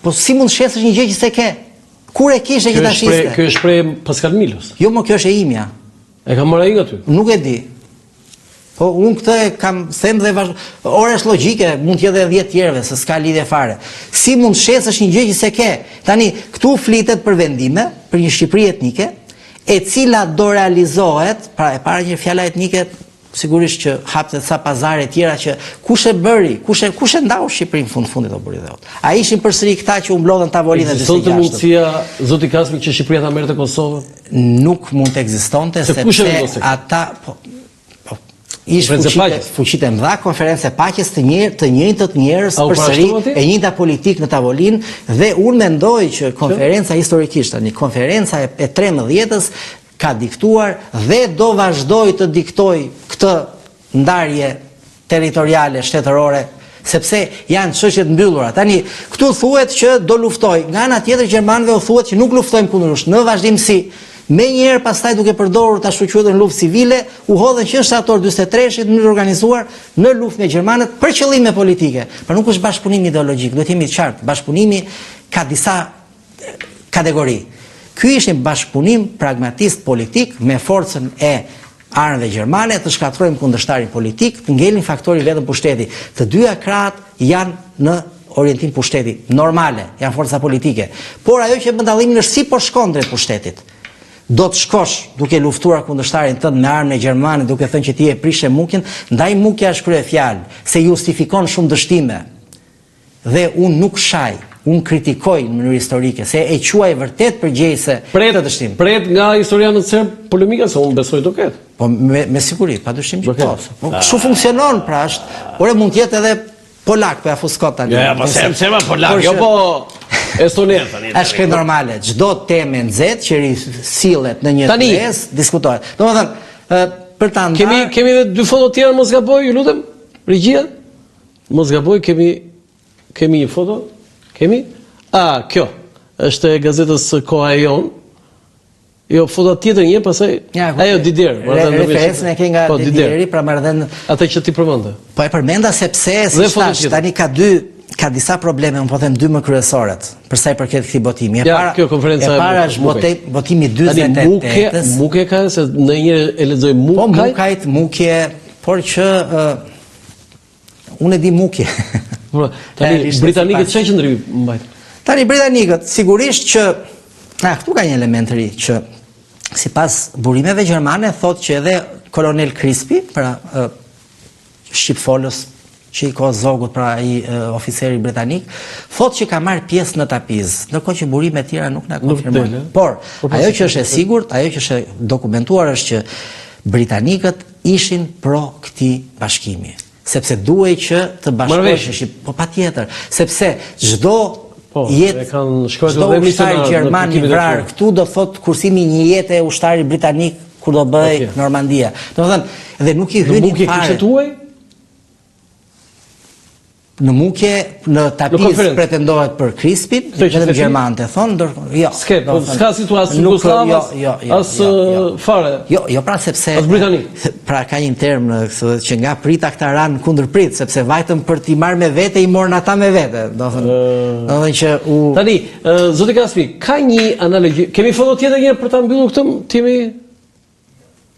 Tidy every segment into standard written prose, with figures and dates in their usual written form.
Po si mund shesësh një gjë që se ke? Kur e kishe që ta shiste? Kjo është shpreh Pascal Milos. Jo, kjo është e imja. E kam marrë ai nga ty. Nuk e di. Po unë këtë kam them dhe ora është logjike, mund të jetë edhe 10 tjerëve, se s'ka lidhje fare. Si mund shesësh një gjë që se ke? Tani, këtu flitet për vendime, për një Shqipëri etnike, e cila do realizohet, pra e para një fjala etnike, sigurisht që haptet sa pazare tjera që kush e bëri, kush e ndau Shqipërinë fundit do bëri dhe. A ishin përsëri këta që u mblodhen tavolinë e 26. Ekzistonte mundësia zoti Kasmi që Shqipëria ta merrte Kosovën? Nuk mund të ekzistonte sepse ata fuqitë e mëdha, konferencë e paqes të njëjtët njerëz përsëri, e njëjta politikë në tavolinë dhe unë mendoj që konferenca historikisht, tani konferenca e 13-s ka diktuar dhe do vazhdoj të diktoj këtë ndarje territoriale shtetërore, sepse janë çështje të mbyllura. Tani, këtu thuhet që do luftoj. Nga ana tjetër gjermanëve u thuhet që nuk luftojmë kundërsh. Në vazhdimsi, me njerë pastaj duke përdorur ta quajtur në luftë civile, u hodhen qendërtator 43-shit në mënyrë organizuar në luftë me gjermanët për qëllime politike. Por nuk është bashkëpunim ideologjik, duhet jemi të qartë. Bashkëpunimi ka disa kategori. Ky ishte bashkëpunim pragmatist politik me forcën e armëve gjermane të shkatrojmë kundërshtarin politik, të ngelin faktori vetëm pushteti. Të dyja krahët janë në orientim pushteti, normale, janë forca politike. Por ajo që bën dallimin është si po shkon drejt pushtetit. Do të shkosh duke luftuar kundërshtarin tënd me armën e gjermane, duke thënë që ti e prishe mukjen, ndaj mukja është kryefjalë, se justifikon shumë dështime. Dhe unë nuk shaj, unë kritikoj në mënyrë historike, se e quaj vërtet përgjegjëse këtë dështim. Pret nga historianët serb polemika, se unë besoj do ketë. Po me siguri, padyshim që po. Kështu funksionon, pra është, ore mund të jetë edhe polak, po ja fuskot tani. Ja, po serba polak, jo po estoner tani. Është normale, çdo temë nxehtë që sillet në një thes, diskutohet. Domethënë, për ta ndarë kemi edhe dy foto tjera, mos gaboj, ju lutem. Regjia? Mos gaboj, kemi një foto? Kemi? Kjo është e gazetës Koha e Jon. Jo, foto tjetër një, pastaj ajo Didier. Referencën e ke nga Didieri, pra marrëdhënë atë që ti përmende. Po e përmenda sepse tani ka disa probleme, unë po them dy më kryesorët, për sa i përket këtij botimi. E para është votimi 48-s. Muke ka se ndonjëherë e lexoj Mukajt, Mukje, por që unë e di Mukje. Tani britanikët çfarë qëndrimi mbajnë? Tani britanikët sigurisht që këtu ka një element të ri që sipas burimeve gjermane thotë që edhe kolonel Crispi, pra shqipfolës që i kohë zogut, pra i oficeri britanik, thotë që ka marrë pjesë në tapiz, ndërkohë që burime tjera nuk na konfirmojnë. Por ajo që është e sigurt, ajo që është dokumentuar është që britanikët ishin pro këtij bashkimi, sepse duhej që të bashkoheshin, po patjetër, sepse çdo ushtari gjerman i vrarë këtu do thot kursimi një jetë e ushtari britanik kur do bëj Normandia. Domethënë, dhe nuk i hynin fare. Në Mukje, në tapiz pretendohet për Crispin, vetëm gjermanët e thonë, jo. S'ka situatë Jugoslavës, as fare. Jo, pra sepse as britanik. Pra ka një term që nga prita këta ranë kundër prit, sepse vajtëm për t'i marrë me vete, i morën ata me vete. Domethënë që Tani, zoti Kasmi, ka një analogji. Kemi foto tjetër një për ta mbyllur këtë?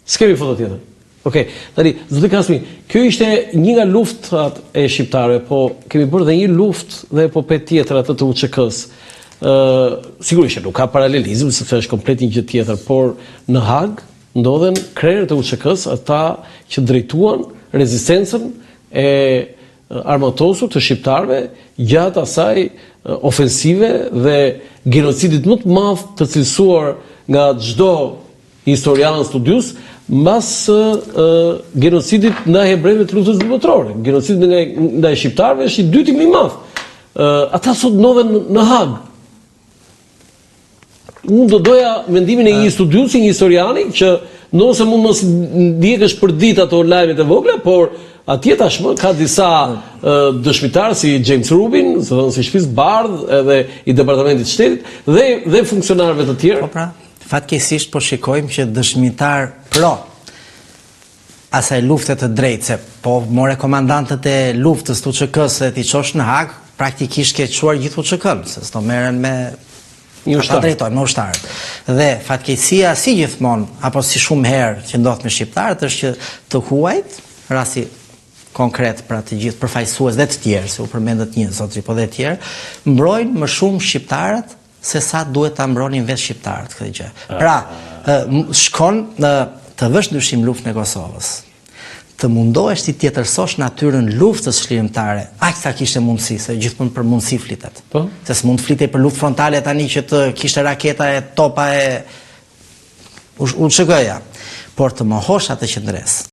S'kemi foto tjetër. Okej, tani, zoti Kasmi, kjo ishte një nga luftat e shqiptarëve, po kemi bërë dhe një luftë dhe epopet tjetër atë të UÇK-s. Sigurisht nuk ka paralelizëm, sepse është komplet një gjë tjetër, por në Hag ndodhen krerët e UÇK-s, ata që drejtuan rezistencën e armatosur të shqiptarëve gjatë asaj ofensive dhe genocidit më të madh të cilësuar nga çdo historian studius, mbas genocidit ndaj hebrejve të luftës botërore. Genocidi ndaj shqiptarëve është i dyti më i madh. Ata sot ndodhen në Hag. Unë do doja mendimin e një studiusi, një historiani, që nëse mund mos ndjekësh për ditë ato lajmet e vogla, por atje tashmë ka disa dëshmitarë si James Rubin, si shtëpisë Bardh, edhe i departamentit shtetit, dhe funksionarëve të tjerë. Fatkeqësisht po shikojmë që dëshmitar pro asaj lufte të drejtë, se po more komandantët e luftës të UÇK-s dhe ti çosh në Hag, praktikisht ke quar gjithu që kënë, se s'to meren me drejtojnë me ushtarët. Dhe fatkeqësia si gjithmonë, apo si shumë herë që ndodh me shqiptarët, është që të huajt, rasti konkret pra të gjithë përfaqësues dhe të tjerë, se u përmendet një zotëri, po dhe të tjerë, mbrojnë më shumë shqiptarët se sa duhet ta mbronin vetë shqiptarët këtë gjë. Pra, shkon të vësh dyshim luftën e Kosovës. Të mundohesh ti tjetërsosh natyrën luftës shlirimtare, aq sa kishte mundësi, se gjithmonë për mundësi flitet. Po? Se s'mund flitej për luftë frontale tani që të kishte raketa e topa e UÇK-ja, por të mohosh atë qendres.